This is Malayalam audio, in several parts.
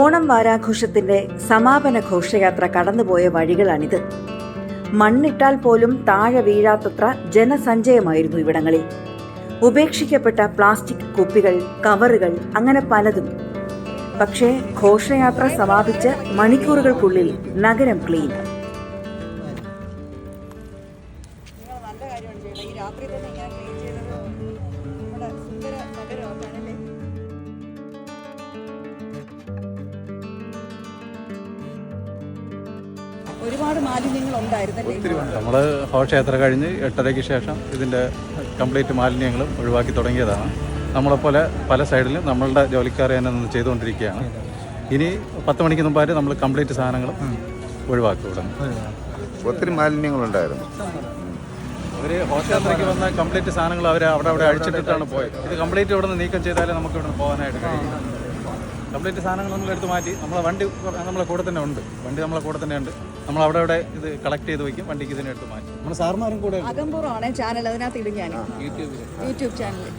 ഓണം വാരാഘോഷത്തിന്റെ സമാപന ഘോഷയാത്ര കടന്നുപോയ വഴികളാണിത്. മണ്ണിട്ടാൽ പോലും താഴെ വീഴാത്തത്ര ജനസഞ്ചയമായിരുന്നു ഇവിടങ്ങളിൽ. ഉപേക്ഷിക്കപ്പെട്ട പ്ലാസ്റ്റിക് കുപ്പികൾ, കവറുകൾ, അങ്ങനെ പലതും. പക്ഷേ ഘോഷയാത്ര സമാപിച്ച് മണിക്കൂറുകൾക്കുള്ളിൽ നഗരം ക്ലീൻ. ഒരുപാട് മാലിന്യങ്ങൾ ഉണ്ടായിരുന്നല്ലേ? നമ്മൾ ഘോഷയാത്ര കഴിഞ്ഞ് 8:30-ക്ക് ശേഷം ഇതിൻ്റെ കംപ്ലീറ്റ് മാലിന്യങ്ങളും ഒഴിവാക്കി തുടങ്ങിയതാണ്. നമ്മളെപ്പോലെ പല സൈഡിലും നമ്മളുടെ ജോലിക്കാർ തന്നെ നിന്ന് ചെയ്തുകൊണ്ടിരിക്കുകയാണ്. ഇനി 10 മണിക്ക് മുമ്പായിട്ട് നമ്മൾ കംപ്ലീറ്റ് സാധനങ്ങളും ഒഴിവാക്കി വിടണം. ഒത്തിരി മാലിന്യങ്ങളുണ്ടായിരുന്നു. അവർ ഘോഷയാത്രയ്ക്ക് വന്ന കംപ്ലീറ്റ് സാധനങ്ങൾ അവർ അവിടെ അഴിച്ചിട്ടിട്ടാണ് പോയത്. ഇത് കംപ്ലീറ്റ് ഇവിടെ നിന്ന് നീക്കം ചെയ്താലേ നമുക്ക് ഇവിടെ പോകാനായിട്ട് കഴിയും. കംപ്ലീറ്റ് സാധനങ്ങൾ നമ്മൾ എടുത്ത് മാറ്റി നമ്മളെ വണ്ടി നമ്മളെ കൂടെ തന്നെ ഉണ്ട്. നമ്മൾ അവിടെ ഇത് കളക്ട് ചെയ്ത് വയ്ക്കും. വണ്ടിക്ക് ഇതിനെ എടുത്ത് മാറ്റി നമ്മുടെ സാർമാരും കൂടെ. അകമ്പൂറാണ് ചാനൽ, അതിനകത്ത് ഇടും ഞാൻ യൂട്യൂബ് ചാനൽ.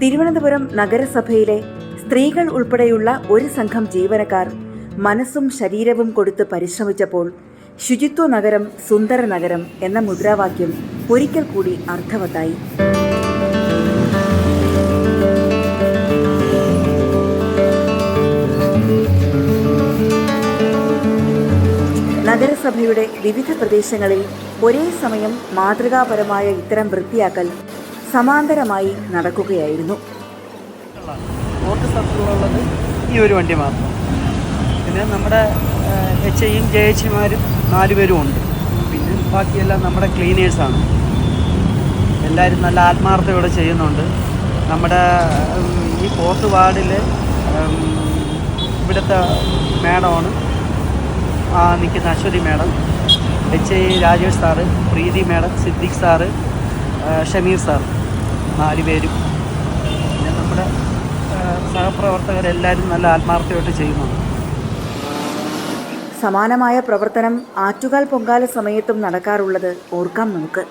തിരുവനന്തപുരം നഗരസഭയിലെ സ്ത്രീകൾ ഉൾപ്പെടെയുള്ള ഒരു സംഘം ജീവനക്കാർ മനസ്സും ശരീരവും കൊടുത്ത് പരിശ്രമിച്ചപ്പോൾ ശുചിത്വ നഗരം, സുന്ദര നഗരം എന്ന മുദ്രാവാക്യം ഒരിക്കൽ കൂടി അർത്ഥവത്തായി. നഗരസഭയുടെ വിവിധ പ്രദേശങ്ങളിൽ ഒരേ സമയം മാതൃകാപരമായ ഇത്തരം വൃത്തിയാക്കൽ സമാന്തരമായി നടക്കുകയായിരുന്നു. വോട്ട് സർക്കിളുള്ളത് ഈ ഒരു വണ്ടി മാത്രം. പിന്നെ നമ്മുടെ HIയും JHമാരും 4 പേരും ഉണ്ട്. പിന്നെ ബാക്കിയെല്ലാം നമ്മുടെ ക്ലീനേഴ്സാണ്. എല്ലാവരും നല്ല ആത്മാർത്ഥയോടെ ചെയ്യുന്നുണ്ട്. നമ്മുടെ ഈ 4th വാർഡിൽ ഇവിടുത്തെ മാഡമാണ് നിൽക്കുന്ന Aswathy madam, HI Rajesh sir, Preethi madam, Siddique sir, Shameer sir, 4 പേരും. പിന്നെ നമ്മുടെ സഹപ്രവർത്തകരെല്ലാവരും നല്ല ആത്മാർത്ഥമായിട്ട് ചെയ്യുന്നുണ്ട്. സമാനമായ പ്രവർത്തനം ആറ്റുകാൽ പൊങ്കാല സമയത്തും നടക്കാറുള്ളത് ഓർക്കാം നമുക്ക്.